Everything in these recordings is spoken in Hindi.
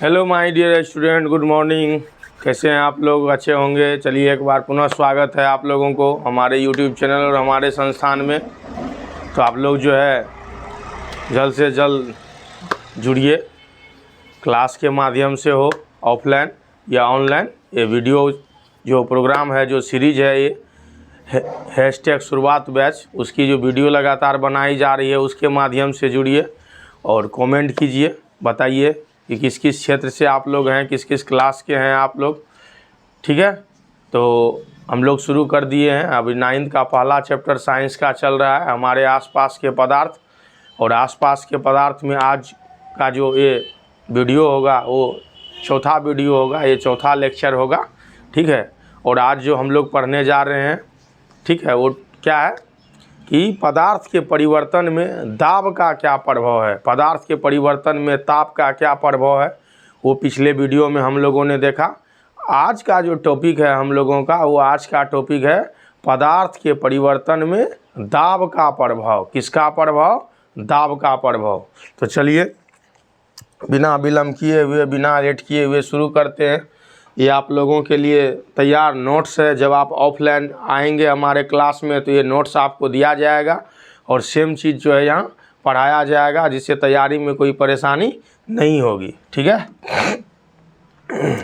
Hello my dear student, good morning. कैसे हैं आप लोग? अच्छे होंगे। चलिए एक बार पुनः स्वागत है आप लोगों को हमारे यूट्यूब चैनल और हमारे संस्थान में। तो आप लोग जो है जल्द से जल्द जुड़िए, क्लास के माध्यम से हो, ऑफलाइन या ऑनलाइन। ये वीडियो जो प्रोग्राम है, जो सीरीज़ है, ये हैशटैग शुरुआत बैच, उसकी जो वीडियो लगातार बनाई जा रही है उसके माध्यम से जुड़िए और कमेंट कीजिए, बताइए कि किस किस क्षेत्र से आप लोग हैं, किस किस क्लास के हैं आप लोग। ठीक है, तो हम लोग शुरू कर दिए हैं। अभी 9th का पहला चैप्टर साइंस का चल रहा है, हमारे आसपास के पदार्थ। और आसपास के पदार्थ में आज का जो ये वीडियो होगा वो चौथा वीडियो होगा, ये चौथा लेक्चर होगा। ठीक है, और आज जो हम लोग पढ़ने जा रहे हैं, ठीक है, वो क्या है कि पदार्थ के परिवर्तन में दाब का क्या प्रभाव है, पदार्थ के परिवर्तन में ताप का क्या प्रभाव है, वो पिछले वीडियो में हम लोगों ने देखा। आज का जो टॉपिक है हम लोगों का, वो आज का टॉपिक है पदार्थ के परिवर्तन में दाब का प्रभाव। किसका प्रभाव? दाब का प्रभाव। तो चलिए बिना विलम्ब किए हुए, बिना लेट किए हुए शुरू करते हैं। ये आप लोगों के लिए तैयार नोट्स है। जब आप ऑफलाइन आएंगे हमारे क्लास में तो ये नोट्स आपको दिया जाएगा और सेम चीज़ जो है यहाँ पढ़ाया जाएगा, जिससे तैयारी में कोई परेशानी नहीं होगी। ठीक है,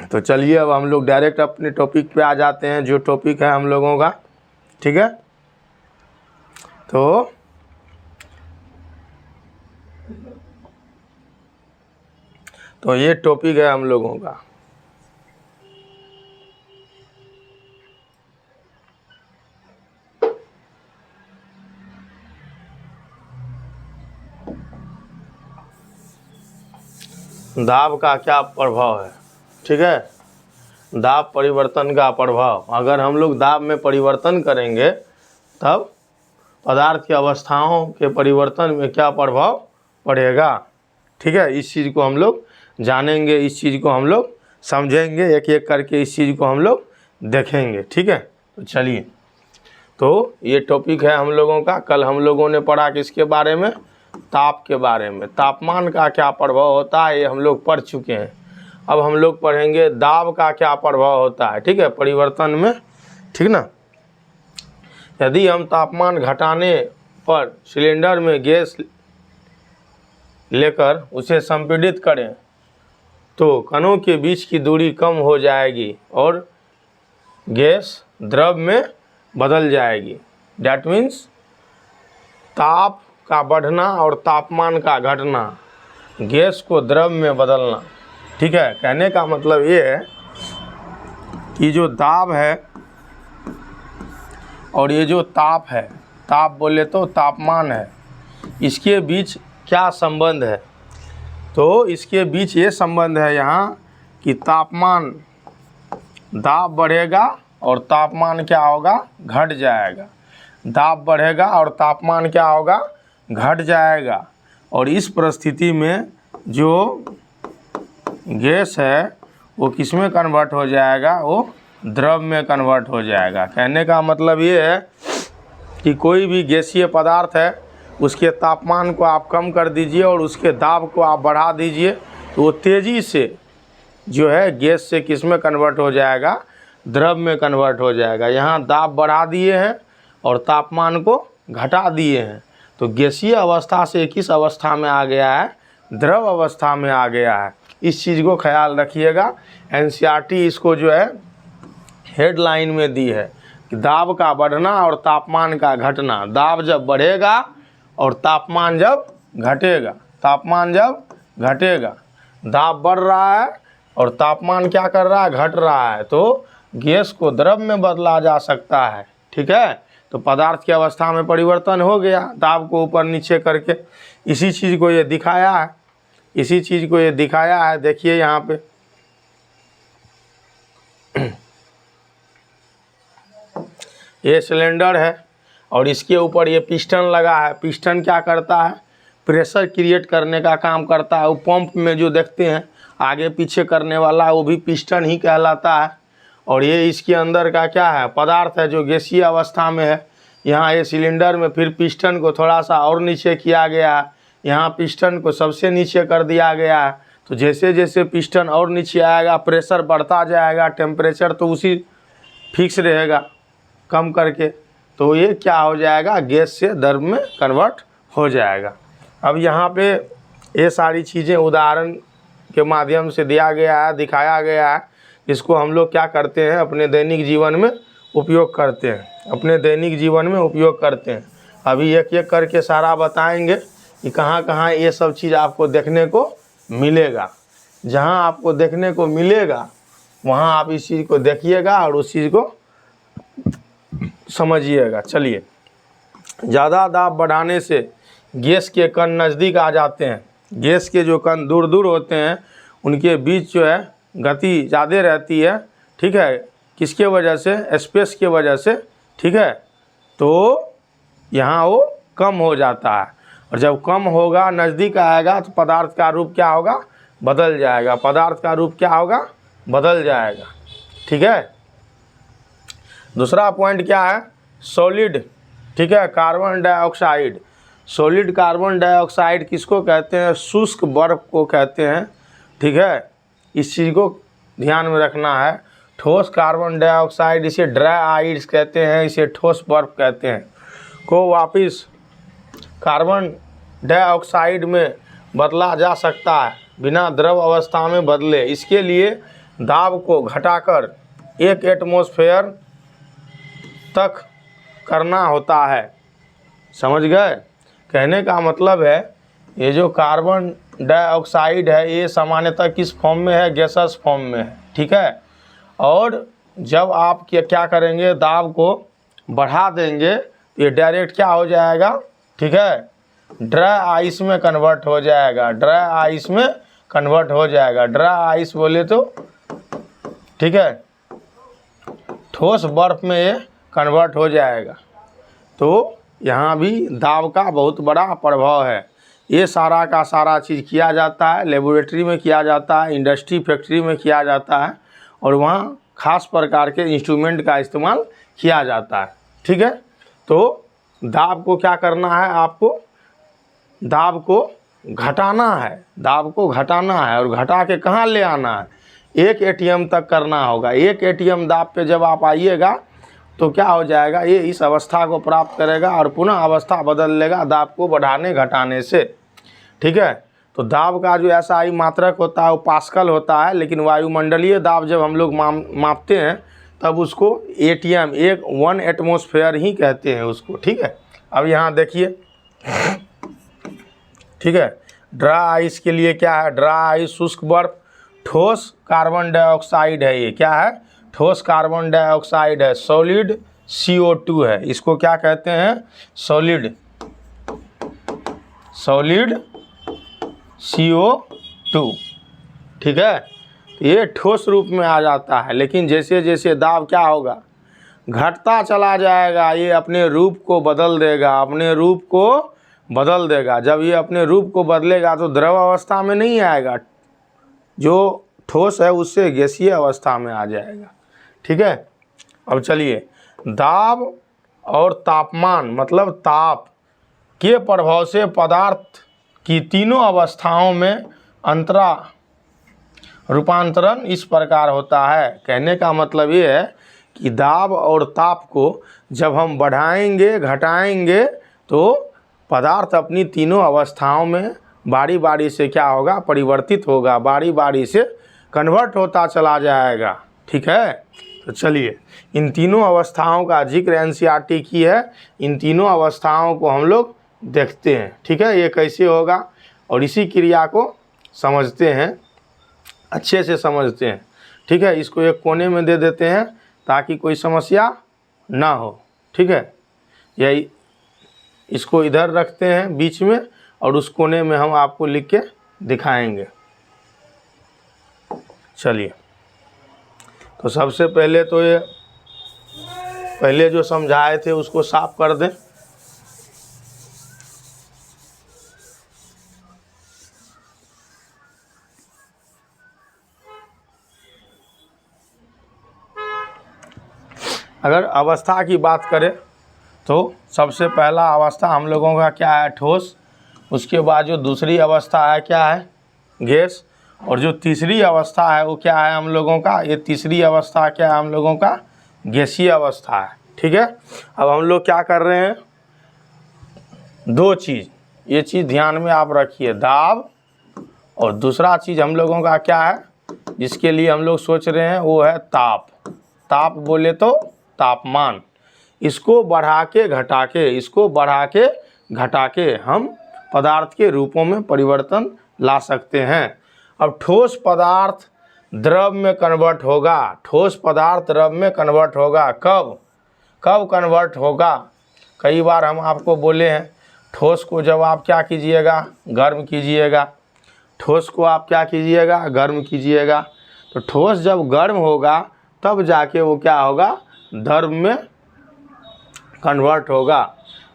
तो चलिए अब हम लोग डायरेक्ट अपने टॉपिक पे आ जाते हैं, जो टॉपिक है हम लोगों का। ठीक है, तो ये टॉपिक है हम लोगों का। दाब का क्या प्रभाव है। ठीक है, दाब परिवर्तन का प्रभाव। अगर हम लोग दाब में परिवर्तन करेंगे तब पदार्थ की अवस्थाओं के परिवर्तन में क्या प्रभाव पड़ेगा। ठीक है, इस चीज़ को हम लोग जानेंगे, इस चीज़ को हम लोग समझेंगे, एक एक करके इस चीज़ को हम लोग देखेंगे। ठीक है, तो चलिए, तो ये टॉपिक है हम लोगों का। कल हम लोगों ने पढ़ा किसके बारे में? ताप के बारे में। तापमान का क्या प्रभाव होता है ये हम लोग पढ़ चुके हैं। अब हम लोग पढ़ेंगे दाब का क्या प्रभाव होता है। ठीक है, परिवर्तन में। ठीक ना, यदि हम तापमान घटाने पर सिलेंडर में गैस लेकर उसे संपीड़ित करें तो कणों के बीच की दूरी कम हो जाएगी और गैस द्रव में बदल जाएगी। डैट मीन्स ताप का बढ़ना और तापमान का घटना, गैस को द्रव में बदलना। ठीक है, कहने का मतलब ये है कि जो दाब है और ये जो ताप है, ताप बोले तो तापमान है, इसके बीच क्या संबंध है? तो इसके बीच ये संबंध है यहाँ कि तापमान, दाब बढ़ेगा और तापमान क्या होगा? घट जाएगा। दाब बढ़ेगा और तापमान क्या होगा? घट जाएगा। और इस परिस्थिति में जो गैस है वो किस में कन्वर्ट हो जाएगा? वो द्रव में कन्वर्ट हो जाएगा। कहने का मतलब ये है कि कोई भी गैसीय पदार्थ है, उसके तापमान को आप कम कर दीजिए और उसके दाब को आप बढ़ा दीजिए तो वो तेज़ी से जो है गैस से किस में कन्वर्ट हो जाएगा? द्रव में कन्वर्ट हो जाएगा। यहाँ दाब बढ़ा दिए हैं और तापमान को घटा दिए हैं, तो गैसीय अवस्था से किस अवस्था में आ गया है? द्रव अवस्था में आ गया है। इस चीज़ को ख्याल रखिएगा। एनसीईआरटी इसको जो है हेडलाइन में दी है कि दाब का बढ़ना और तापमान का घटना। दाब जब बढ़ेगा और तापमान जब घटेगा, तापमान जब घटेगा, दाब बढ़ रहा है और तापमान क्या कर रहा है? घट रहा है, तो गैस को द्रव में बदला जा सकता है। ठीक है, तो पदार्थ की अवस्था में परिवर्तन हो गया दाब को ऊपर नीचे करके। इसी चीज़ को ये दिखाया है, इसी चीज़ को ये दिखाया है। देखिए यहाँ पे ये सिलेंडर है और इसके ऊपर ये पिस्टन लगा है। पिस्टन क्या करता है? प्रेशर क्रिएट करने का काम करता है। वो पंप में जो देखते हैं आगे पीछे करने वाला, वो भी पिस्टन ही कहलाता है। और ये इसके अंदर का क्या है? पदार्थ है जो गैसीय अवस्था में है। यहाँ ये सिलेंडर में फिर पिस्टन को थोड़ा सा और नीचे किया गया है, यहाँ पिस्टन को सबसे नीचे कर दिया गया है तो जैसे जैसे पिस्टन और नीचे आएगा प्रेशर बढ़ता जाएगा, टेम्परेचर तो उसी फिक्स रहेगा कम करके, तो ये क्या हो जाएगा, गैस से द्रव में कन्वर्ट हो जाएगा। अब यहाँ पे ये सारी चीज़ें उदाहरण के माध्यम से दिया गया है, दिखाया गया है, इसको हम लोग क्या करते हैं अपने दैनिक जीवन में उपयोग करते हैं, अपने दैनिक जीवन में उपयोग करते हैं। अभी एक एक करके सारा बताएंगे कि कहाँ कहाँ ये सब चीज़ आपको देखने को मिलेगा। जहाँ आपको देखने को मिलेगा वहाँ आप इस चीज़ को देखिएगा और उस चीज़ को समझिएगा। चलिए, ज़्यादा दाब बढ़ाने से गैस के कण नज़दीक आ जाते हैं। गैस के जो कण दूर दूर होते हैं उनके बीच जो है गति ज़्यादा रहती है, ठीक है, किसके वजह से, स्पेस के वजह से, ठीक है। तो यहाँ वो कम हो जाता है, और जब कम होगा नज़दीक आएगा तो पदार्थ का रूप क्या होगा, बदल जाएगा। पदार्थ का रूप क्या होगा, बदल जाएगा, ठीक है। दूसरा पॉइंट क्या है, सॉलिड, ठीक है, carbon dioxide. Solid carbon dioxide किसको कहते हैं, शुष्क बर्फ को कहते हैं, ठीक है। इस चीज़ को ध्यान में रखना है। ठोस कार्बन डाइऑक्साइड इसे ड्राई आइस कहते हैं, इसे ठोस बर्फ कहते हैं, को वापस कार्बन डाइऑक्साइड में बदला जा सकता है बिना द्रव अवस्था में बदले। इसके लिए दाब को घटाकर 1 एटमॉस्फेयर तक करना होता है। समझ गए? कहने का मतलब है ये जो कार्बन डाइऑक्साइड है ये सामान्यतः किस फॉर्म में है, गैसेस फॉर्म में है, ठीक है। और जब आप क्या करेंगे, दाब को बढ़ा देंगे, ये डायरेक्ट क्या हो जाएगा, ठीक है, ड्राई आइस में कन्वर्ट हो जाएगा, ड्राई आइस में कन्वर्ट हो जाएगा। ड्राई आइस बोले तो, ठीक है, ठोस बर्फ में ये कन्वर्ट हो जाएगा। तो यहाँ भी दाब का बहुत बड़ा प्रभाव है। ये सारा का सारा चीज़ किया जाता है, लेबोरेटरी में किया जाता है, इंडस्ट्री फैक्ट्री में किया जाता है, और वहाँ खास प्रकार के इंस्ट्रूमेंट का इस्तेमाल किया जाता है, ठीक है। तो दाब को क्या करना है, आपको दाब को घटाना है, दाब को घटाना है, और घटा के कहाँ ले आना है, 1 एटीएम तक करना होगा। 1 एटीएम दाब पे जब आप आइएगा तो क्या हो जाएगा, ये इस अवस्था को प्राप्त करेगा और पुनः अवस्था बदल लेगा दाब को बढ़ाने घटाने से, ठीक है। तो दाब का जो SI मात्रक होता है वो पास्कल होता है, लेकिन वायुमंडलीय दाब जब हम लोग मापते हैं तब उसको ATM, 1 एटमॉस्फेयर ही कहते हैं उसको, ठीक है। अब यहाँ देखिए, ठीक है, ड्राई आइस के लिए क्या है, ड्राई आइस शुष्क बर्फ, ठोस कार्बन डाइऑक्साइड है, ये क्या है, ठोस कार्बन डाइऑक्साइड है, सॉलिड CO2 है, इसको क्या कहते हैं, सॉलिड CO2, ठीक है। ये ठोस रूप में आ जाता है, लेकिन जैसे जैसे दाब क्या होगा, घटता चला जाएगा, ये अपने रूप को बदल देगा, अपने रूप को बदल देगा। जब ये अपने रूप को बदलेगा तो द्रव अवस्था में नहीं आएगा, जो ठोस है उससे गैसीय अवस्था में आ जाएगा, ठीक है। अब चलिए, दाब और तापमान मतलब ताप के प्रभाव से पदार्थ की तीनों अवस्थाओं में अंतरा रूपांतरण इस प्रकार होता है। कहने का मतलब ये है कि दाब और ताप को जब हम बढ़ाएंगे घटाएंगे तो पदार्थ अपनी तीनों अवस्थाओं में बारी बारी से क्या होगा, परिवर्तित होगा, बारी बारी से कन्वर्ट होता चला जाएगा, ठीक है। तो चलिए, इन तीनों अवस्थाओं का जिक्र NCERT की है, इन तीनों अवस्थाओं को हम लोग देखते हैं, ठीक है, ये कैसे होगा, और इसी क्रिया को समझते हैं, अच्छे से समझते हैं, ठीक है। इसको एक कोने में दे देते हैं ताकि कोई समस्या ना हो, ठीक है। यही इसको इधर रखते हैं बीच में, और उस कोने में हम आपको लिख के दिखाएंगे। चलिए, तो सबसे पहले तो ये पहले जो समझाए थे उसको साफ कर दें। अगर अवस्था की बात करें तो सबसे पहला अवस्था हम लोगों का क्या है, ठोस। उसके बाद जो दूसरी अवस्था है क्या है, गैस। और जो तीसरी अवस्था है वो क्या है हम लोगों का, ये तीसरी अवस्था क्या है हम लोगों का, गैसीय अवस्था है। ठीक है, अब हम लोग क्या कर रहे हैं, दो चीज़, ये चीज़ ध्यान में आप रखिए, दाब, और दूसरा चीज़ हम लोगों का क्या है जिसके लिए हम लोग सोच रहे हैं वो है ताप। ताप बोले तो तापमान, इसको बढ़ा के घटा के, इसको बढ़ा के घटा के हम पदार्थ के रूपों में परिवर्तन ला सकते हैं। अब ठोस पदार्थ द्रव में कन्वर्ट होगा, ठोस पदार्थ द्रव में कन्वर्ट होगा, कब कब कन्वर्ट होगा, कई बार हम आपको बोले हैं ठोस को जब आप क्या कीजिएगा, गर्म कीजिएगा, ठोस को आप क्या कीजिएगा, गर्म कीजिएगा। तो ठोस जब गर्म होगा तब जाके वो क्या होगा, द्रव में कन्वर्ट होगा।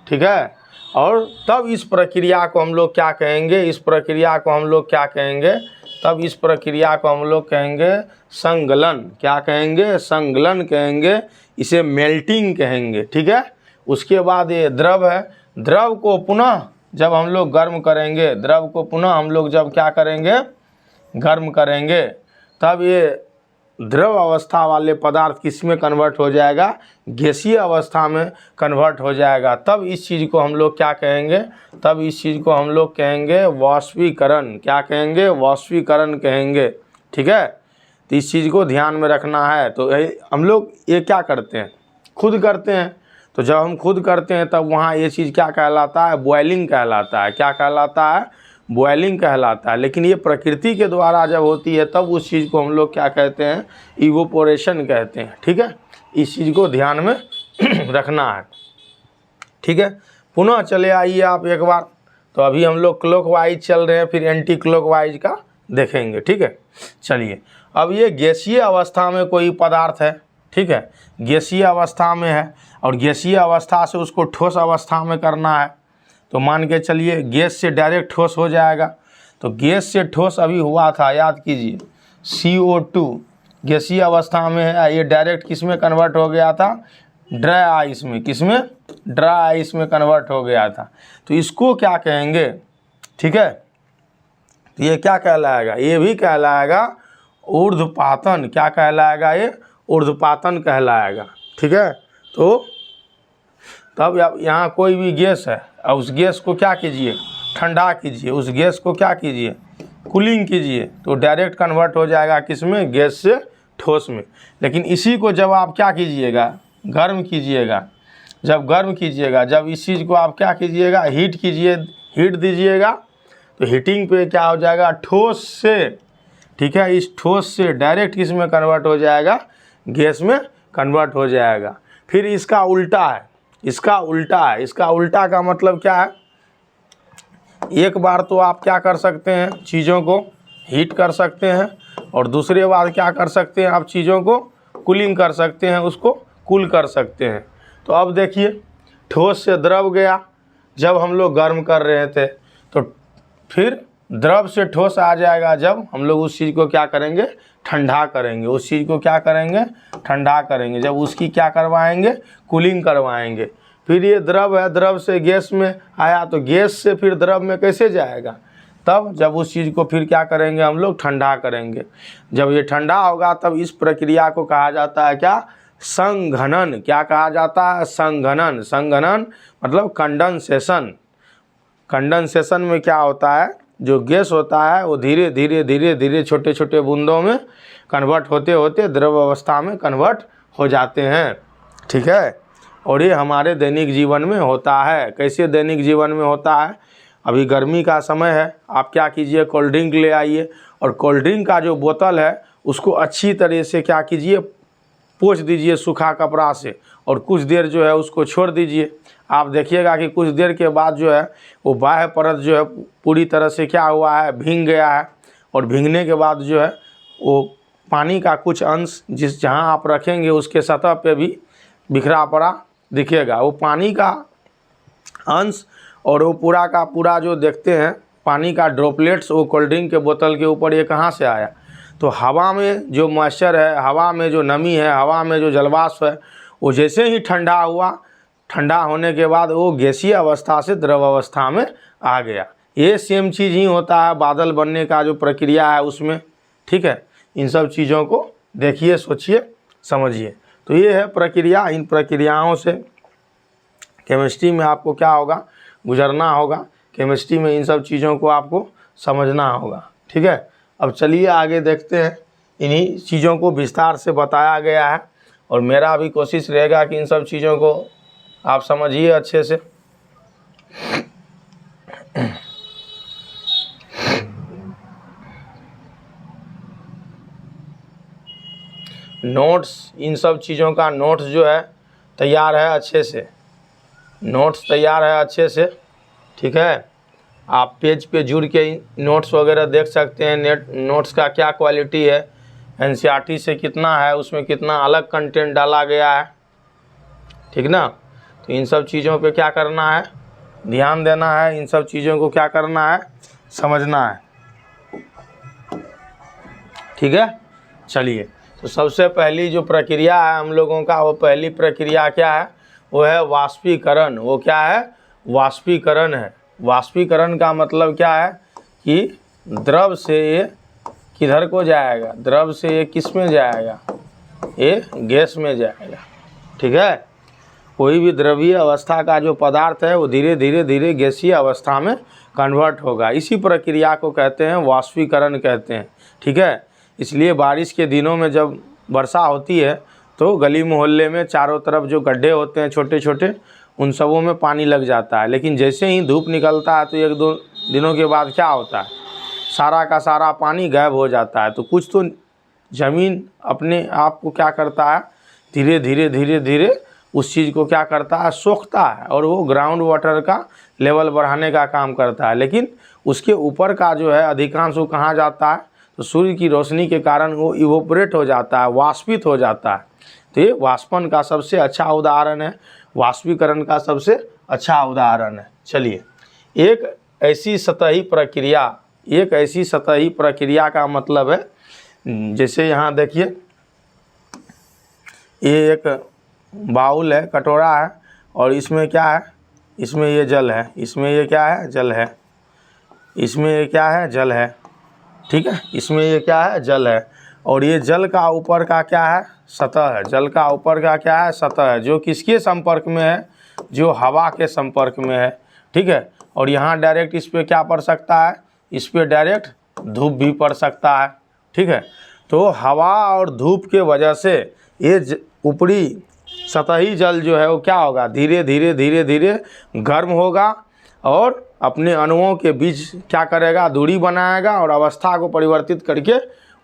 ठीक है, और तब इस प्रक्रिया को हम लोग क्या कहेंगे, इस प्रक्रिया को हम लोग क्या कहेंगे, तब इस प्रक्रिया को हम लोग कहेंगे संगलन। क्या कहेंगे, संगलन कहेंगे, इसे मेल्टिंग कहेंगे। ठीक है, उसके बाद ये द्रव है, द्रव को पुनः जब हम लोग गर्म करेंगे, द्रव को पुनः हम लोग जब क्या करेंगे, गर्म करेंगे, तब ये द्रव अवस्था वाले पदार्थ किस में कन्वर्ट हो जाएगा, गैसीय अवस्था में कन्वर्ट हो जाएगा। तब इस चीज़ को हम लोग क्या कहेंगे, तब इस चीज़ को हम लोग कहेंगे वाष्पीकरण। क्या कहेंगे, वाष्पीकरण कहेंगे। ठीक है, तो इस चीज़ को ध्यान में रखना है। तो हम लोग ये क्या करते हैं, खुद करते हैं। तो जब हम खुद करते हैं तब वहाँ ये चीज़ क्या कहलाता है, बॉयलिंग कहलाता है। क्या कहलाता है, बॉयलिंग कहलाता है। लेकिन ये प्रकृति के द्वारा जब होती है तब उस चीज़ को हम लोग क्या कहते हैं, इवोपोरेशन कहते हैं। ठीक है, इस चीज़ को ध्यान में रखना है। ठीक है, पुनः चले आइए आप एक बार। तो अभी हम लोग क्लॉकवाइज चल रहे हैं, फिर एंटी क्लॉकवाइज का देखेंगे। ठीक है, चलिए, अब ये गैसीय अवस्था में कोई पदार्थ है, ठीक है, गैसीय अवस्था में है, और गैसीय अवस्था से उसको ठोस अवस्था में करना है। तो मान के चलिए गैस से डायरेक्ट ठोस हो जाएगा। तो गैस से ठोस अभी हुआ था, याद कीजिए, CO2 गैसीय अवस्था में है, ये डायरेक्ट किस में कन्वर्ट हो गया था, ड्राई आइस में। किस में, ड्राई आइस में कन्वर्ट हो गया था। तो इसको क्या कहेंगे, ठीक है, तो ये क्या कहलाएगा, ये भी कहलाएगा ऊर्ध्वपातन। क्या कहलाएगा, ये ऊर्ध्वपातन कहलाएगा। ठीक है, तो तब यहाँ कोई भी गैस है और उस गैस को क्या कीजिए, ठंडा कीजिए, उस गैस को क्या कीजिए, कूलिंग कीजिए, तो डायरेक्ट कन्वर्ट हो जाएगा किस में, गैस से ठोस में। लेकिन इसी को जब आप क्या कीजिएगा, गर्म कीजिएगा, जब गर्म कीजिएगा, जब इस चीज़ को आप क्या कीजिएगा, हीट कीजिए, हीट दीजिएगा, तो हीटिंग पे क्या हो जाएगा, ठोस से, ठीक है, इस ठोस से डायरेक्ट किस में कन्वर्ट हो जाएगा, गैस में कन्वर्ट हो जाएगा। फिर इसका उल्टा है, इसका उल्टा है। इसका उल्टा का मतलब क्या है, एक बार तो आप क्या कर सकते हैं, चीज़ों को हीट कर सकते हैं, और दूसरे बार क्या कर सकते हैं, आप चीज़ों को कूलिंग कर सकते हैं, उसको कूल कर सकते हैं। तो अब देखिए, ठोस से द्रव गया जब हम लोग गर्म कर रहे थे, तो फिर द्रव से ठोस आ जाएगा जब हम लोग उस चीज़ को क्या करेंगे, ठंडा करेंगे, उस चीज़ को क्या करेंगे, ठंडा करेंगे, जब उसकी क्या करवाएंगे, कूलिंग करवाएंगे। फिर ये द्रव है, द्रव से गैस में आया, तो गैस से फिर द्रव में कैसे जाएगा, तब जब उस चीज़ को फिर क्या करेंगे, हम लोग ठंडा करेंगे। जब ये ठंडा होगा तब इस प्रक्रिया को कहा जाता है क्या, संघनन। क्या कहा जाता है, संघनन। संघनन मतलब कंडेंसेशन। कंडेंसेशन में क्या होता है, जो गैस होता है वो धीरे धीरे धीरे धीरे छोटे छोटे बूंदों में कन्वर्ट होते होते द्रव अवस्था में कन्वर्ट हो जाते हैं। ठीक है, और ये हमारे दैनिक जीवन में होता है। कैसे दैनिक जीवन में होता है, अभी गर्मी का समय है, आप क्या कीजिए, कोल्ड ड्रिंक ले आइए, और कोल्ड ड्रिंक का जो बोतल है उसको अच्छी तरह से क्या कीजिए, पोंछ दीजिए सूखा कपड़ा से, और कुछ देर जो है उसको छोड़ दीजिए। आप देखिएगा कि कुछ देर के बाद जो है वो बाह्य परत जो है पूरी तरह से क्या हुआ है, भीग गया है, और भीगने के बाद जो है वो पानी का कुछ अंश जिस जहाँ आप रखेंगे उसके सतह पे भी बिखरा पड़ा दिखेगा। वो पानी का अंश और वो पूरा का पूरा जो देखते हैं पानी का ड्रॉपलेट्स वो कोल्ड ड्रिंक के बोतल के ऊपर ये कहाँ से आया, तो हवा में जो मॉइस्चर है, हवा में जो नमी है, हवा में जो जलवाष्प है, वो जैसे ही ठंडा हुआ, ठंडा होने के बाद वो गैसीय अवस्था से द्रव अवस्था में आ गया। ये सेम चीज़ ही होता है बादल बनने का जो प्रक्रिया है उसमें, ठीक है। इन सब चीज़ों को देखिए, सोचिए, समझिए। तो ये है प्रक्रिया। इन प्रक्रियाओं से केमिस्ट्री में आपको क्या होगा, गुजरना होगा। केमिस्ट्री में इन सब चीज़ों को आपको समझना होगा, ठीक है। अब चलिए आगे देखते हैं। इन्हीं चीज़ों को विस्तार से बताया गया है और मेरा भी कोशिश रहेगा कि इन सब चीज़ों को आप समझिए अच्छे से। नोट्स, इन सब चीज़ों का नोट्स जो है तैयार है अच्छे से, नोट्स तैयार है अच्छे से, ठीक है। आप पेज पे जुड़ के नोट्स वगैरह देख सकते हैं। नोट्स का क्या क्वालिटी है, एनसीईआरटी से कितना है, उसमें कितना अलग कंटेंट डाला गया है, ठीक ना। तो इन सब चीज़ों पे क्या करना है, ध्यान देना है। इन सब चीज़ों को क्या करना है, समझना है, ठीक है। चलिए, तो सबसे पहली जो प्रक्रिया है हम लोगों का, वो पहली प्रक्रिया क्या है, वो है वाष्पीकरण। वो क्या है, वाष्पीकरण है। वाष्पीकरण का मतलब क्या है कि द्रव से ये किधर को जाएगा, द्रव से ये किस में जाएगा, ये गैस में जाएगा, ठीक है। कोई भी द्रवीय अवस्था का जो पदार्थ है वो धीरे धीरे धीरे गैसीय अवस्था में कन्वर्ट होगा। इसी प्रक्रिया को कहते हैं वाष्पीकरण कहते हैं, ठीक है। इसलिए बारिश के दिनों में जब वर्षा होती है तो गली मोहल्ले में चारों तरफ जो गड्ढे होते हैं छोटे छोटे, उन सबों में पानी लग जाता है। लेकिन जैसे ही धूप निकलता है तो 1-2 दिनों के बाद क्या होता है, सारा का सारा पानी गायब हो जाता है। तो कुछ तो ज़मीन अपने आप को क्या करता है, धीरे धीरे धीरे धीरे उस चीज़ को क्या करता है, सोखता है, और वो ग्राउंड वाटर का लेवल बढ़ाने का काम करता है। लेकिन उसके ऊपर का जो है अधिकांश वो कहाँ जाता है, तो सूर्य की रोशनी के कारण वो इवोपरेट हो जाता है, वाष्पित हो जाता है। तो ये वाष्पन का सबसे अच्छा उदाहरण है, वाष्पीकरण का सबसे अच्छा उदाहरण है। चलिए, एक ऐसी सतही प्रक्रिया, एक ऐसी सतही प्रक्रिया का मतलब है, जैसे यहाँ देखिए ये एक बाउल है, कटोरा है, और इसमें क्या है, इसमें ये जल है, इसमें ये क्या है, जल है, इसमें ये क्या है, जल है, ठीक है। इसमें ये क्या है, जल है, और ये जल का ऊपर का क्या है, सतह है। जल का ऊपर का क्या है, सतह है, जो किसके संपर्क में है, जो हवा के संपर्क में है, ठीक है। और यहाँ डायरेक्ट इस पर क्या पड़ सकता है, इस पर डायरेक्ट धूप भी पड़ सकता है, ठीक है। तो हवा और धूप के वजह से ये ऊपरी सतही जल जो है वो क्या होगा, धीरे धीरे धीरे धीरे गर्म होगा और अपने अणुओं के बीच क्या करेगा, दूरी बनाएगा और अवस्था को परिवर्तित करके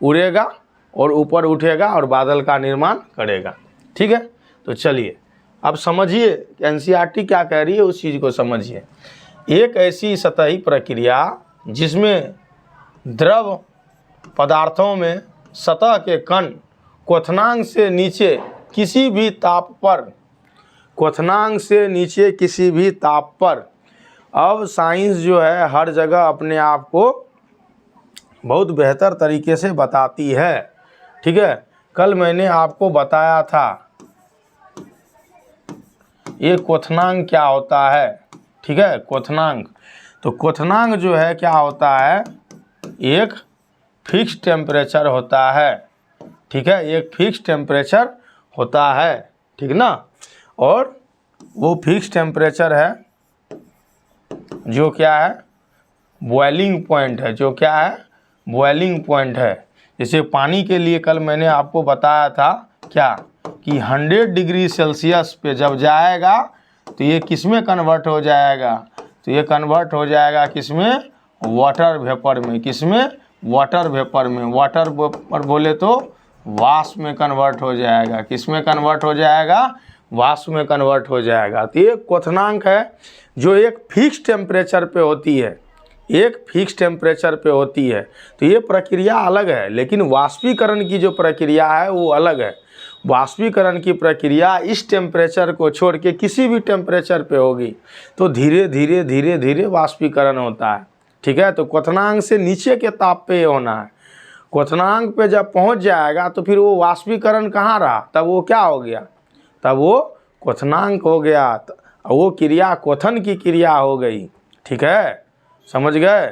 उड़ेगा और ऊपर उठेगा और बादल का निर्माण करेगा, ठीक है। तो चलिए अब समझिए एनसीईआरटी क्या कह रही है, उस चीज़ को समझिए। एक ऐसी सतही प्रक्रिया जिसमें द्रव पदार्थों में सतह के कण क्वथनांक से नीचे किसी भी ताप पर, क्वथनांक से नीचे किसी भी ताप पर, अब साइंस जो है हर जगह अपने आप को बहुत बेहतर तरीके से बताती है, ठीक है। कल मैंने आपको बताया था ये क्वथनांक क्या होता है, ठीक है। क्वथनांक, तो क्वथनांक जो है क्या होता है, एक फिक्स टेम्परेचर होता है, ठीक है। एक फिक्स टेम्परेचर होता है, ठीक ना। और वो फिक्स टेम्परेचर है जो क्या है, बॉइलिंग पॉइंट है, जो क्या है, बॉइलिंग पॉइंट है। जैसे पानी के लिए कल मैंने आपको बताया था क्या, कि 100 डिग्री सेल्सियस पे जब जाएगा तो ये किस में कन्वर्ट हो जाएगा, तो ये कन्वर्ट हो जाएगा किस में, वाटर वेपर में। किस में, वाटर वेपर में। वाटर वेपर बोले तो वाष्प में कन्वर्ट हो जाएगा। किस में कन्वर्ट हो जाएगा, वाष्प में कन्वर्ट हो जाएगा। तो ये क्वथनांक है जो एक फिक्स टेम्परेचर पे होती है, एक फिक्स टेम्परेचर पे होती है। तो ये प्रक्रिया अलग है, लेकिन वाष्पीकरण की जो प्रक्रिया है वो अलग है। वाष्पीकरण की प्रक्रिया इस टेम्परेचर को छोड़ के किसी भी टेम्परेचर पे होगी तो धीरे धीरे धीरे धीरे वाष्पीकरण होता है, ठीक है। तो क्वथनांक से नीचे के ताप पे होना है। क्वथनांक पे जब पहुंच जाएगा तो फिर वो वाष्पीकरण कहाँ रहा, तब वो क्या हो गया, तब वो क्वथनांक हो गया। वो क्रिया क्वथन की क्रिया हो गई, ठीक है। समझ गए?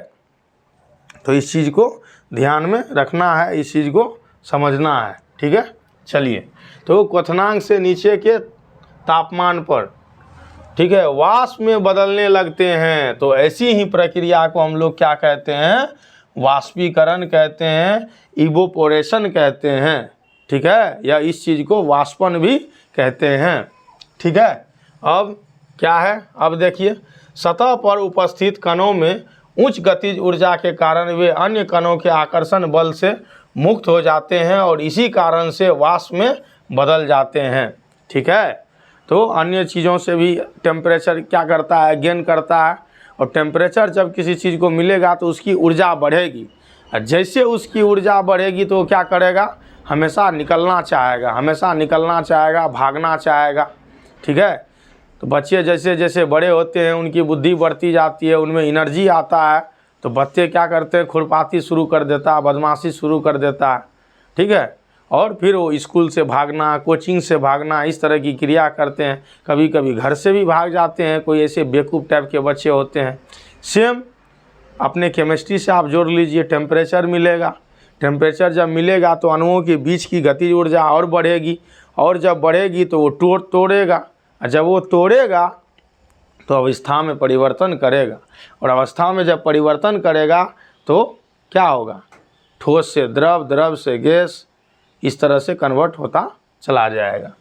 तो इस चीज़ को ध्यान में रखना है, इस चीज़ को समझना है, ठीक है। चलिए, तो क्वथनांक से नीचे के तापमान पर, ठीक है, वाष्प में बदलने लगते हैं, तो ऐसी ही प्रक्रिया को हम लोग क्या कहते हैं? वाष्पीकरण कहते हैं, इवोपोरेशन कहते हैं, ठीक है, या इस चीज़ को वाष्पन भी कहते हैं, ठीक है। अब क्या है? अब देखिए, सतह पर उपस्थित कणों में उच्च गतिज ऊर्जा के कारण वे अन्य कणों के आकर्षण बल से मुक्त हो जाते हैं और इसी कारण से वाष्प में बदल जाते हैं, ठीक है। तो अन्य चीज़ों से भी टेम्परेचर क्या करता है? गेन करता है। और टेम्परेचर जब किसी चीज़ को मिलेगा तो उसकी ऊर्जा बढ़ेगी, और जैसे उसकी ऊर्जा बढ़ेगी तो क्या करेगा? हमेशा निकलना चाहेगा, हमेशा निकलना चाहेगा, भागना चाहेगा, ठीक है। तो बच्चे जैसे जैसे बड़े होते हैं उनकी बुद्धि बढ़ती जाती है, उनमें एनर्जी आता है, तो बच्चे क्या करते हैं? खुरपाती शुरू कर देता है, बदमाशी शुरू कर देता है, ठीक है। और फिर वो स्कूल से भागना, कोचिंग से भागना, इस तरह की क्रिया करते हैं। कभी कभी घर से भी भाग जाते हैं, कोई ऐसे बेवकूफ़ टाइप के बच्चे होते हैं। सेम अपने केमिस्ट्री से आप जोड़ लीजिए, टेम्परेचर मिलेगा, टेम्परेचर जब मिलेगा तो अणुओं के बीच की गतिज ऊर्जा और बढ़ेगी, और जब बढ़ेगी तो वो तोड़ेगा, और जब वो तोड़ेगा तो अवस्था में परिवर्तन करेगा, और अवस्था में जब परिवर्तन करेगा तो क्या होगा? ठोस से द्रव, द्रव से गैस, इस तरह से कन्वर्ट होता चला जाएगा।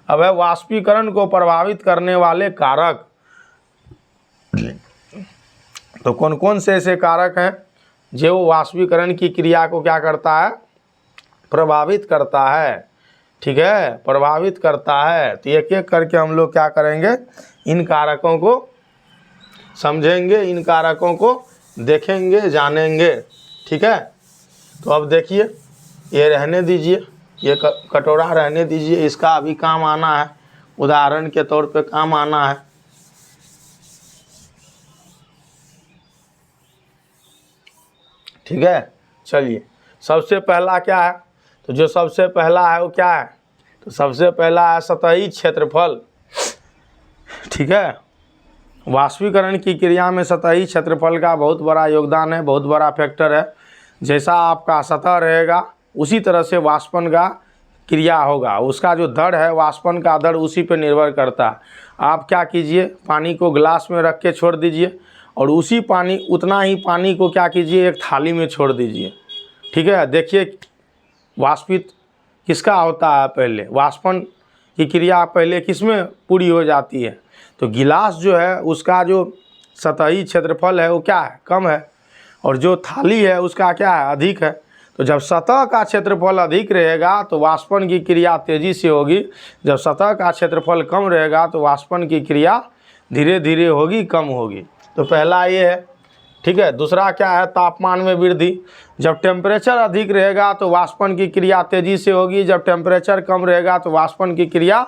अब है वाष्पीकरण को प्रभावित करने वाले कारक। तो कौन कौन से ऐसे कारक हैं जो वाष्पीकरण की क्रिया को क्या करता है? प्रभावित करता है, ठीक है, प्रभावित करता है। तो एक एक करके हम लोग क्या करेंगे? इन कारकों को समझेंगे, इन कारकों को देखेंगे, जानेंगे, ठीक है। तो अब देखिए, ये रहने दीजिए, ये कटोरा रहने दीजिए, इसका अभी काम आना है, उदाहरण के तौर पे काम आना है। ठीक है, चलिए, सबसे पहला क्या है? तो जो सबसे पहला है वो क्या है? तो सबसे पहला है सतही क्षेत्रफल, ठीक है। वाष्पीकरण की क्रिया में सतही क्षेत्रफल का बहुत बड़ा योगदान है, बहुत बड़ा फैक्टर है। जैसा आपका सतह रहेगा उसी तरह से वाष्पन का क्रिया होगा, उसका जो दर है, वाष्पन का दर उसी पर निर्भर करता है। आप क्या कीजिए? पानी को ग्लास में रख के छोड़ दीजिए, और उसी पानी, उतना ही पानी को क्या कीजिए? एक थाली में छोड़ दीजिए, ठीक है। देखिए वाष्पित किसका होता है? पहले वाष्पन की क्रिया पहले किस में पूरी हो जाती है? तो गिलास जो है उसका जो सतही क्षेत्रफल है वो क्या है? कम है, और जो थाली है उसका क्या है? अधिक है। तो जब सतह का क्षेत्रफल अधिक रहेगा तो वाष्पन की क्रिया तेज़ी से होगी, जब सतह का क्षेत्रफल कम रहेगा तो वाष्पन की क्रिया धीरे धीरे होगी, कम होगी। तो पहला ये है, ठीक है। दूसरा क्या है? तापमान में वृद्धि। जब टेम्परेचर अधिक रहेगा तो वाष्पन की क्रिया तेज़ी से होगी, जब टेम्परेचर कम रहेगा तो वाष्पन की क्रिया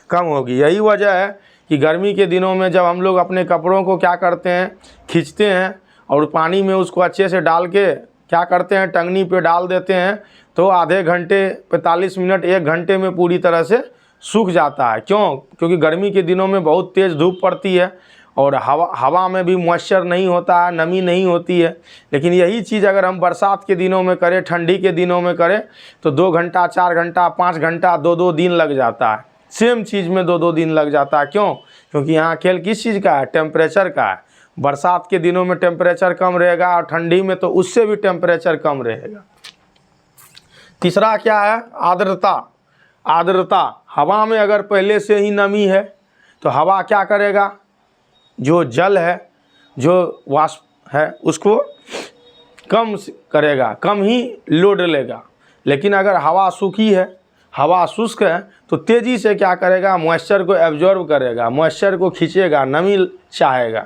कम होगी। यही वजह है कि गर्मी के दिनों में जब हम लोग अपने कपड़ों को क्या करते हैं? खींचते हैं, और पानी में उसको अच्छे से डाल के क्या करते हैं? टंगनी पे डाल देते हैं, तो आधे घंटे, 45 मिनट, 1 घंटे में पूरी तरह से सूख जाता है। क्यों? क्योंकि गर्मी के दिनों में बहुत तेज़ धूप पड़ती है, और हवा में भी मॉइस्चर नहीं होता है, नमी नहीं होती है। लेकिन यही चीज़ अगर हम बरसात के दिनों में करें, ठंडी के दिनों में करें, तो 2 घंटा, 4 घंटा, 5 घंटा, 2-2 दिन लग जाता है। सेम चीज़ में 2-2 दिन लग जाता है। क्यों? क्योंकि यहाँ खेल किस चीज़ का है? टेम्परेचर का है। बरसात के दिनों में टेम्परेचर कम रहेगा, और ठंडी में तो उससे भी टेम्परेचर कम रहेगा। तीसरा क्या है? आर्द्रता। आर्द्रता, हवा में अगर पहले से ही नमी है तो हवा क्या करेगा? जो जल है, जो वाष्प है, उसको कम करेगा, कम ही लोड लेगा। लेकिन अगर हवा सूखी है, हवा शुष्क है, तो तेज़ी से क्या करेगा? मॉइस्चर को एब्जॉर्ब करेगा, मॉइस्चर को खींचेगा, नमी चाहेगा।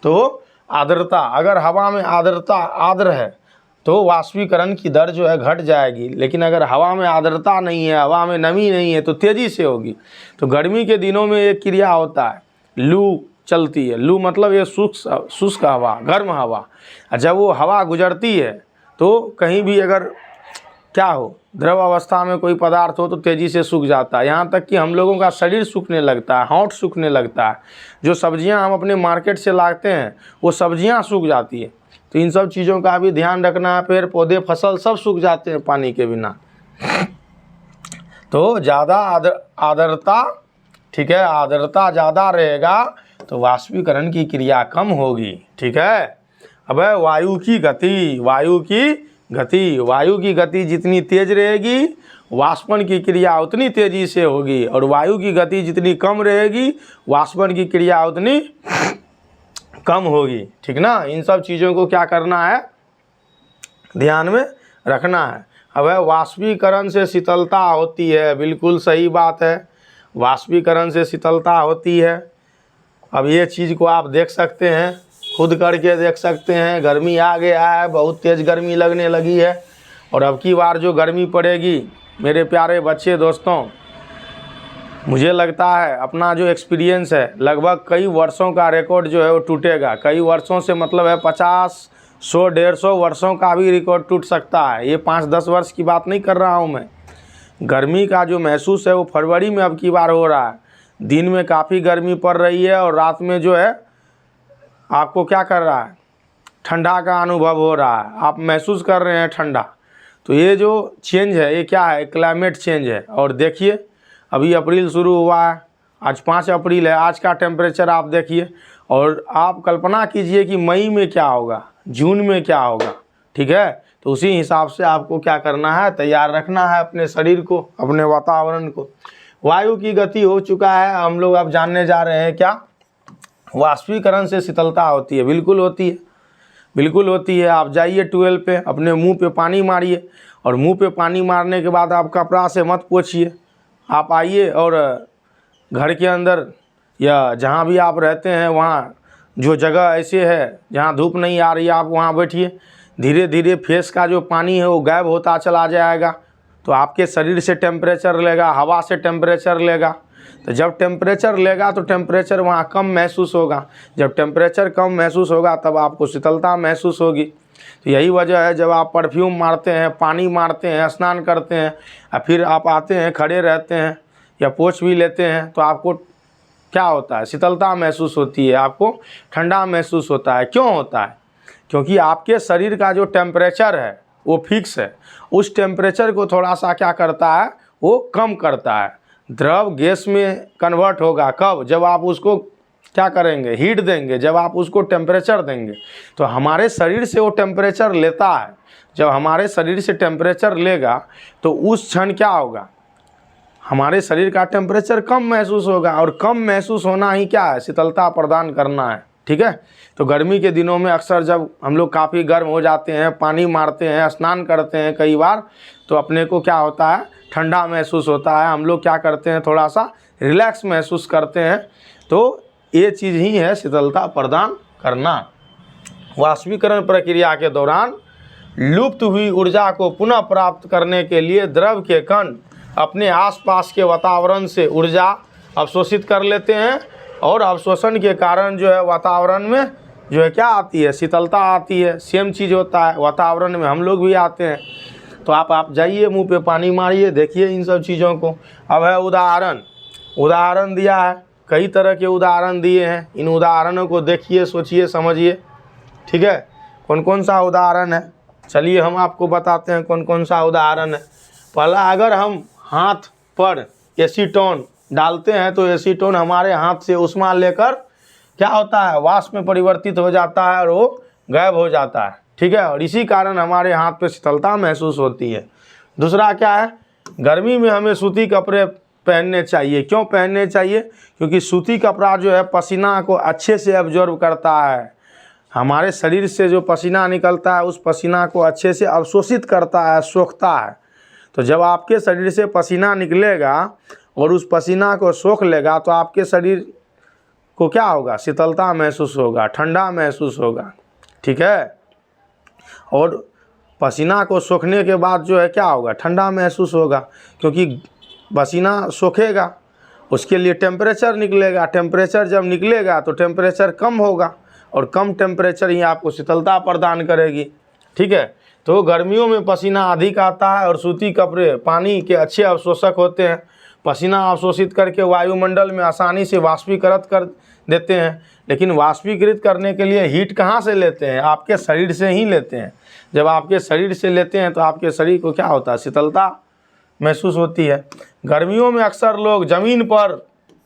तो आर्द्रता, अगर हवा में आर्द्रता आर्द्र है तो वाष्पीकरण की दर जो है घट जाएगी। लेकिन अगर हवा में आर्द्रता नहीं है, हवा में नमी नहीं है, तो तेज़ी से होगी। तो गर्मी के दिनों में एक क्रिया होता है, लू चलती है। लू मतलब ये शुष्क हवा, गर्म हवा। जब वो हवा गुजरती है तो कहीं भी अगर क्या हो, द्रव अवस्था में कोई पदार्थ हो तो तेज़ी से सूख जाता है। यहाँ तक कि हम लोगों का शरीर सूखने लगता है, होंठ सूखने लगता है। जो सब्जियाँ हम अपने मार्केट से लाते हैं वो सब्जियाँ सूख जाती है। तो इन सब चीज़ों का भी ध्यान रखना है। पेड़ पौधे फसल सब सूख जाते हैं पानी के बिना। तो ज़्यादा आर्द्रता, ठीक है, आर्द्रता ज़्यादा रहेगा तो वाष्पीकरण की क्रिया कम होगी। ठीक है। अब है वायु की गति। वायु की गति जितनी तेज रहेगी वाष्पन की क्रिया उतनी तेजी से होगी, और वायु की गति जितनी कम रहेगी वाष्पन की क्रिया उतनी कम होगी। ठीक ना। इन सब चीज़ों को क्या करना है, ध्यान में रखना है। अब है वाष्पीकरण से शीतलता होती है। बिल्कुल सही बात है, वाष्पीकरण से शीतलता होती है। अब ये चीज़ को आप देख सकते हैं, खुद करके देख सकते हैं। गर्मी आ गया है, बहुत तेज़ गर्मी लगने लगी है, और अब की बार जो गर्मी पड़ेगी मेरे प्यारे बच्चे दोस्तों, मुझे लगता है अपना जो एक्सपीरियंस है लगभग कई वर्षों का रिकॉर्ड जो है वो टूटेगा। कई वर्षों से मतलब है 50, 100, 150 वर्षों का भी रिकॉर्ड टूट सकता है। ये 5-10 वर्ष की बात नहीं कर रहा हूँ मैं। गर्मी का जो महसूस है वो फरवरी में अब की बार हो रहा है। दिन में काफ़ी गर्मी पड़ रही है और रात में जो है आपको क्या कर रहा है, ठंडा का अनुभव हो रहा है, आप महसूस कर रहे हैं ठंडा। तो ये जो चेंज है ये क्या है, क्लाइमेट चेंज है। और देखिए अभी अप्रैल शुरू हुआ है, आज 5 अप्रैल है, आज का टेम्परेचर आप देखिए, और आप कल्पना कीजिए कि मई में क्या होगा, जून में क्या होगा। ठीक है। तो उसी हिसाब से आपको क्या करना है, तैयार रखना है अपने शरीर को, अपने वातावरण को। वायु की गति हो चुका है, हम लोग अब जानने जा रहे हैं क्या, वाष्पीकरण से शीतलता होती है। बिल्कुल होती है, बिल्कुल होती है। आप जाइए ट्यूबवेल पे, अपने मुंह पे पानी मारिए, और मुंह पे पानी मारने के बाद आप कपड़ा से मत पोंछिए। आप आइए और घर के अंदर या जहाँ भी आप रहते हैं वहाँ जो जगह ऐसे है जहाँ धूप नहीं आ रही है, आप वहाँ बैठिए। धीरे धीरे फेस का जो पानी है वो गायब होता चला जाएगा, तो आपके शरीर से टेम्परेचर लेगा, हवा से टेम्परेचर लेगा। तो जब टेम्परेचर लेगा तो टेम्परेचर वहाँ कम महसूस होगा। जब टेम्परेचर कम महसूस होगा तब आपको शीतलता महसूस होगी। तो यही वजह है जब आप परफ्यूम मारते हैं, पानी मारते हैं, स्नान करते हैं, और फिर आप आते हैं, खड़े रहते हैं या पोंछ भी लेते हैं, तो आपको क्या होता है, शीतलता महसूस होती है, आपको ठंडा महसूस होता है। क्यों होता है? क्योंकि आपके शरीर का जो टेम्परेचर है वो फिक्स है। उस टेम्परेचर को थोड़ा सा क्या करता है, वो कम करता है। द्रव गैस में कन्वर्ट होगा कब, जब आप उसको क्या करेंगे, हीट देंगे, जब आप उसको टेम्परेचर देंगे। तो हमारे शरीर से वो टेम्परेचर लेता है। जब हमारे शरीर से टेम्परेचर लेगा तो उस क्षण क्या होगा, हमारे शरीर का टेम्परेचर कम महसूस होगा, और कम महसूस होना ही क्या है, शीतलता प्रदान करना है। ठीक है। तो गर्मी के दिनों में अक्सर जब हम लोग काफ़ी गर्म हो जाते हैं, पानी मारते हैं, स्नान करते हैं कई बार, तो अपने को क्या होता है, ठंडा महसूस होता है। हम लोग क्या करते हैं, थोड़ा सा रिलैक्स महसूस करते हैं। तो ये चीज़ ही है शीतलता प्रदान करना। वाष्पीकरण प्रक्रिया के दौरान लुप्त हुई ऊर्जा को पुनः प्राप्त करने के लिए द्रव के कण अपने आसपास के वातावरण से ऊर्जा अवशोषित कर लेते हैं, और अवशोषण के कारण जो है वातावरण में जो है क्या आती है, शीतलता आती है। सेम चीज़ होता है वातावरण में, हम लोग भी आते हैं। तो आप जाइए, मुंह पे पानी मारिए, देखिए इन सब चीज़ों को। अब है उदाहरण दिया है, कई तरह के उदाहरण दिए हैं। इन उदाहरणों को देखिए, सोचिए, समझिए। ठीक है। कौन कौन सा उदाहरण है, चलिए हम आपको बताते हैं कौन कौन सा उदाहरण है। पहला, अगर हम हाथ पर एसीटोन डालते हैं तो एसीटोन हमारे हाथ से उष्मा लेकर क्या होता है, वाष्प में परिवर्तित हो जाता है और वो गायब हो जाता है। ठीक है। और इसी कारण हमारे हाथ पे शीतलता महसूस होती है। दूसरा क्या है, गर्मी में हमें सूती कपड़े पहनने चाहिए। क्यों पहनने चाहिए? क्योंकि सूती कपड़ा जो है पसीना को अच्छे से एब्जॉर्ब करता है। हमारे शरीर से जो पसीना निकलता है उस पसीना को अच्छे से अवशोषित करता है, सोखता है। तो जब आपके शरीर से पसीना निकलेगा और उस पसीना को सोख लेगा तो आपके शरीर को क्या होगा, शीतलता महसूस होगा, ठंडा महसूस होगा। ठीक है। और पसीना को सोखने के बाद जो है क्या होगा, ठंडा महसूस होगा, क्योंकि पसीना सोखेगा, उसके लिए टेम्परेचर निकलेगा। टेम्परेचर जब निकलेगा तो टेम्परेचर कम होगा, और कम टेम्परेचर ही आपको शीतलता प्रदान करेगी। ठीक है। तो गर्मियों में पसीना अधिक आता है और सूती कपड़े पानी के अच्छे अवशोषक होते हैं। पसीना अवशोषित करके वायुमंडल में आसानी से वाष्पीकृत कर देते हैं। लेकिन वाष्पीकृत करने के लिए हीट कहाँ से लेते हैं? आपके शरीर से ही लेते हैं। जब आपके शरीर से लेते हैं तो आपके शरीर को क्या होता है? शीतलता महसूस होती है। गर्मियों में अक्सर लोग ज़मीन पर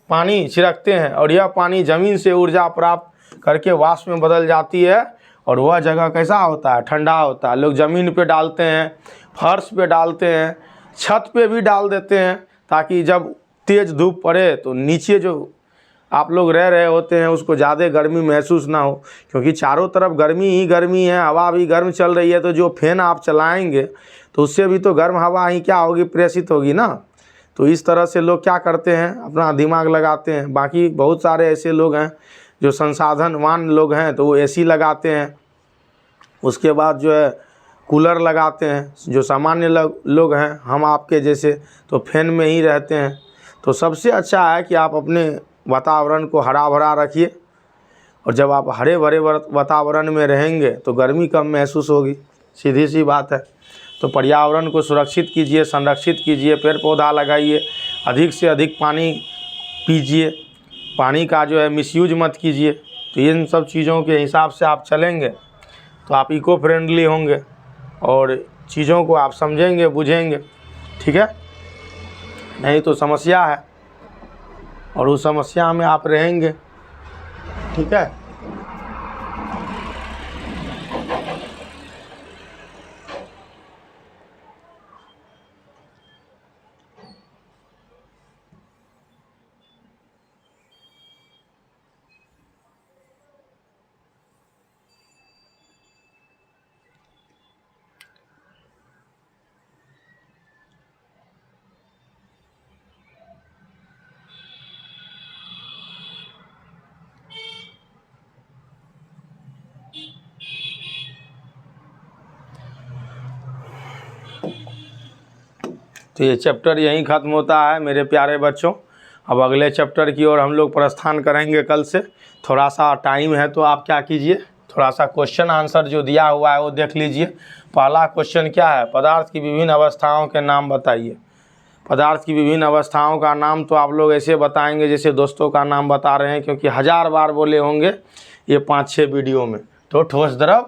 पानी छिड़कते हैं और यह पानी ज़मीन से ऊर्जा प्राप्त करके वाष्प में बदल जाती है और वह जगह कैसा होता है? ठंडा होता है। लोग ज़मीन पे डालते हैं, फर्श पे डालते हैं, छत पे भी डाल देते हैं ताकि जब तेज़ धूप पड़े तो नीचे जो आप लोग रह रहे होते हैं उसको ज़्यादा गर्मी महसूस ना हो, क्योंकि चारों तरफ गर्मी ही गर्मी है, हवा भी गर्म चल रही है। तो जो फैन आप चलाएंगे तो उससे भी तो गर्म हवा ही क्या होगी? प्रेषित होगी ना। तो इस तरह से लोग क्या करते हैं? अपना दिमाग लगाते हैं। बाकी बहुत सारे ऐसे लोग हैं जो संसाधनवान लोग हैं तो वो एसी लगाते हैं, उसके बाद जो है कूलर लगाते हैं। जो सामान्य लोग हैं हम आपके जैसे तो फैन में ही रहते हैं। तो सबसे अच्छा है कि आप अपने वातावरण को हरा भरा रखिए, और जब आप हरे भरे वातावरण में रहेंगे तो गर्मी कम महसूस होगी, सीधी सी बात है। तो पर्यावरण को सुरक्षित कीजिए, संरक्षित कीजिए, पेड़ पौधा लगाइए, अधिक से अधिक पानी पीजिए, पानी का जो है मिसयूज मत कीजिए। तो इन सब चीज़ों के हिसाब से आप चलेंगे तो आप इको फ्रेंडली होंगे और चीज़ों को आप समझेंगे, बुझेंगे। ठीक है, नहीं तो समस्या है और उस समस्या में आप रहेंगे। ठीक है, तो ये चैप्टर यहीं ख़त्म होता है मेरे प्यारे बच्चों। अब अगले चैप्टर की ओर हम लोग प्रस्थान करेंगे कल से। थोड़ा सा टाइम है तो आप क्या कीजिए, थोड़ा सा क्वेश्चन आंसर जो दिया हुआ है वो देख लीजिए। पहला क्वेश्चन क्या है? पदार्थ की विभिन्न अवस्थाओं के नाम बताइए। पदार्थ की विभिन्न अवस्थाओं का नाम तो आप लोग ऐसे बताएंगे जैसे दोस्तों का नाम बता रहे हैं, क्योंकि 1000 बार बोले होंगे ये 5-6 वीडियो में। तो ठोस, द्रव,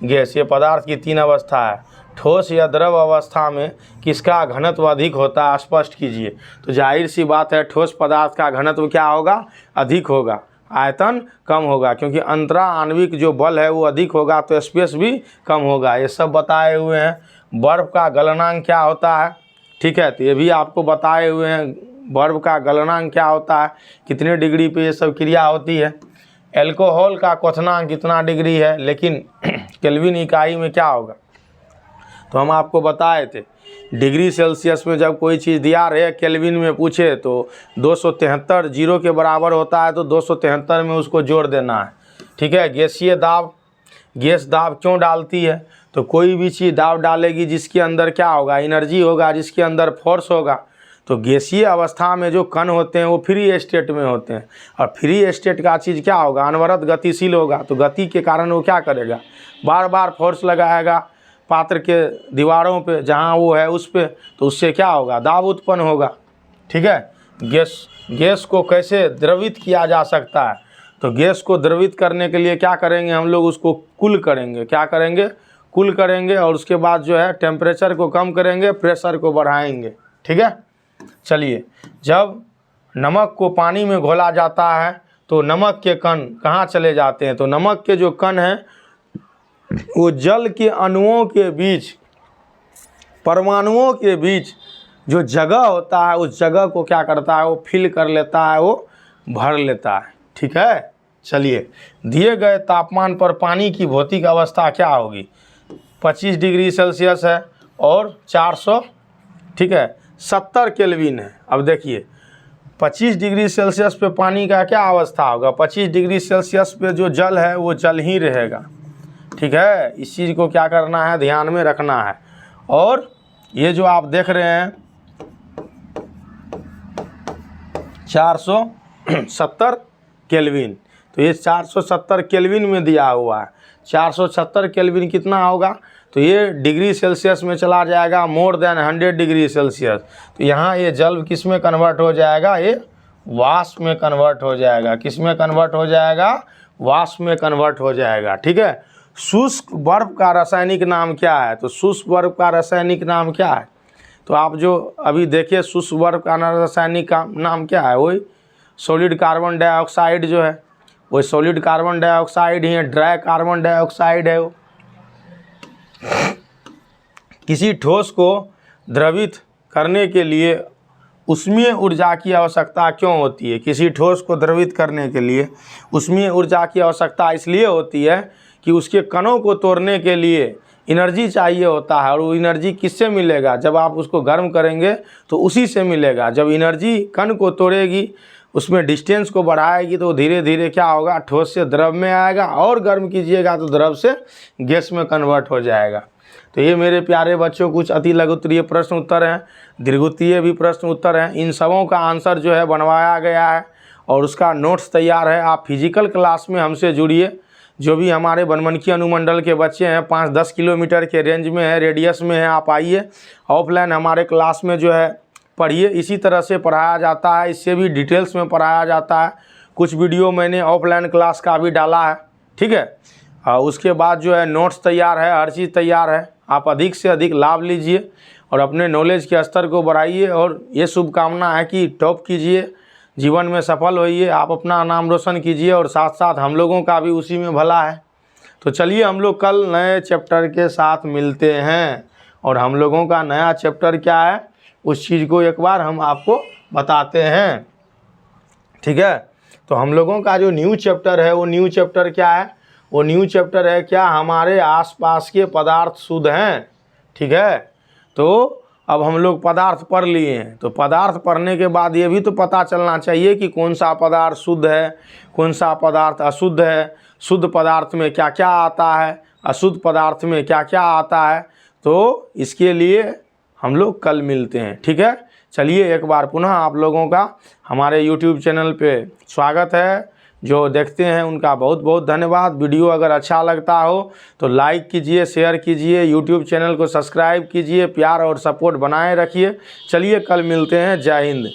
गैस, ये पदार्थ की 3 अवस्था है। ठोस या द्रव अवस्था में किसका घनत्व अधिक होता है? स्पष्ट कीजिए। तो जाहिर सी बात है ठोस पदार्थ का घनत्व क्या होगा? अधिक होगा, आयतन कम होगा, क्योंकि अंतरा आणविक जो बल है वो अधिक होगा तो स्पेस भी कम होगा। ये सब बताए हुए हैं। बर्फ का गलनांक क्या होता है? ठीक है, तो ये भी आपको बताए हुए हैं। बर्फ का गलनांक क्या होता है, कितने डिग्री पे ये सब क्रिया होती है। एल्कोहल का क्वथनांक कितना डिग्री है, लेकिन केल्विन इकाई में क्या होगा? तो हम आपको बताए थे डिग्री सेल्सियस में जब कोई चीज़ दिया रहे केल्विन में पूछे तो 273 जीरो के बराबर होता है, तो 273 में उसको जोड़ देना है। ठीक है, गैसीय दाब, गैस दाब क्यों डालती है? तो कोई भी चीज़ दाब डालेगी जिसके अंदर क्या होगा? एनर्जी होगा, जिसके अंदर फोर्स होगा। तो गैसीय अवस्था में जो कण होते हैं वो फ्री स्टेट में होते हैं, और फ्री स्टेट का चीज़ क्या होगा? अनवरत गतिशील होगा। तो गति के कारण वो क्या करेगा? बार बार फोर्स लगाएगा पात्र के दीवारों पे जहाँ वो है उस पे, तो उससे क्या होगा? दाब उत्पन्न होगा। ठीक है, गैस को कैसे द्रवित किया जा सकता है? तो गैस को द्रवित करने के लिए क्या करेंगे हम लोग? उसको कूल करेंगे। क्या करेंगे? कूल करेंगे, और उसके बाद जो है टेम्परेचर को कम करेंगे, प्रेशर को बढ़ाएंगे। ठीक है, चलिए, जब नमक को पानी में घोला जाता है तो नमक के कण कहाँ चले जाते हैं? तो नमक के जो कण हैं वो जल के अणुओं के बीच, परमाणुओं के बीच जो जगह होता है उस जगह को क्या करता है? वो फिल कर लेता है, वो भर लेता है। ठीक है, चलिए, दिए गए तापमान पर पानी की भौतिक अवस्था क्या होगी? 25 डिग्री सेल्सियस है और 400 ठीक है 70 केल्विन है। अब देखिए 25 डिग्री सेल्सियस पे पानी का क्या अवस्था होगा? 25 डिग्री सेल्सियस पे जो जल है वो जल ही रहेगा। ठीक है, इस चीज़ को क्या करना है? ध्यान में रखना है। और ये जो आप देख रहे हैं 470 केल्विन, तो ये 470 केल्विन में दिया हुआ है। 470 केल्विन कितना होगा? तो ये डिग्री सेल्सियस में चला जाएगा, मोर देन 100 डिग्री सेल्सियस। तो यहाँ ये जल किस में कन्वर्ट हो जाएगा, ये वाष्प में कन्वर्ट हो जाएगा। किस में कन्वर्ट हो जाएगा, वाष्प में कन्वर्ट हो जाएगा। ठीक है। शुष्क बर्फ का रासायनिक नाम क्या है, तो शुष्क बर्फ का रासायनिक नाम क्या है, तो आप जो अभी देखिए शुष्क बर्फ का रासायनिक नाम क्या है, वही सॉलिड कार्बन डाइऑक्साइड जो है, वही सॉलिड कार्बन डाइऑक्साइड ही है, ड्राई कार्बन डाइऑक्साइड है वो। किसी ठोस को द्रवित करने के लिए उष्मीय ऊर्जा की आवश्यकता क्यों होती है, किसी ठोस को द्रवित करने के लिए उष्मीय ऊर्जा की आवश्यकता इसलिए होती है कि उसके कणों को तोड़ने के लिए एनर्जी चाहिए होता है। और वो एनर्जी किससे मिलेगा, जब आप उसको गर्म करेंगे तो उसी से मिलेगा। जब एनर्जी कण को तोड़ेगी, उसमें डिस्टेंस को बढ़ाएगी, तो धीरे धीरे क्या होगा, ठोस से द्रव में आएगा, और गर्म कीजिएगा तो द्रव से गैस में कन्वर्ट हो जाएगा। तो ये मेरे प्यारे बच्चों कुछ अति लघुत्तरीय प्रश्न उत्तर हैं, दीर्घोत्तरीय भी प्रश्न उत्तर हैं। इन सबों का आंसर जो है बनवाया गया है और उसका नोट्स तैयार है। आप फिजिकल क्लास में हमसे जुड़िए। जो भी हमारे बनमनखी अनुमंडल के बच्चे हैं, 5-10 किलोमीटर के रेंज में है, रेडियस में है, आप आइए ऑफलाइन हमारे क्लास में जो है पढ़िए। इसी तरह से पढ़ाया जाता है, इससे भी डिटेल्स में पढ़ाया जाता है। कुछ वीडियो मैंने ऑफलाइन क्लास का भी डाला है। ठीक है। उसके बाद जो है नोट्स तैयार है, हर चीज़ तैयार है। आप अधिक से अधिक लाभ लीजिए और अपने नॉलेज के स्तर को बढ़ाइए। और ये शुभकामना है कि टॉप कीजिए, जीवन में सफल होइए, आप अपना नाम रोशन कीजिए और साथ साथ हम लोगों का भी उसी में भला है। तो चलिए हम लोग कल नए चैप्टर के साथ मिलते हैं और हम लोगों का नया चैप्टर क्या है उस चीज़ को एक बार हम आपको बताते हैं। ठीक है। तो हम लोगों का जो न्यू चैप्टर है वो न्यू चैप्टर क्या है, वो न्यू चैप्टर है क्या हमारे आसपास के पदार्थ शुद्ध हैं। ठीक है। तो अब हम लोग पदार्थ पढ़ लिए हैं, तो पदार्थ पढ़ने के बाद ये भी तो पता चलना चाहिए कि कौन सा पदार्थ शुद्ध है, कौन सा पदार्थ अशुद्ध है, शुद्ध पदार्थ में क्या क्या आता है, अशुद्ध पदार्थ में क्या क्या आता है। तो इसके लिए हम लोग कल मिलते हैं। ठीक है। चलिए एक बार पुनः आप लोगों का हमारे YouTube चैनल पे स्वागत है। जो देखते हैं उनका बहुत बहुत धन्यवाद। वीडियो अगर अच्छा लगता हो तो लाइक कीजिए, शेयर कीजिए, YouTube चैनल को सब्सक्राइब कीजिए, प्यार और सपोर्ट बनाए रखिए। चलिए कल मिलते हैं। जय हिंद।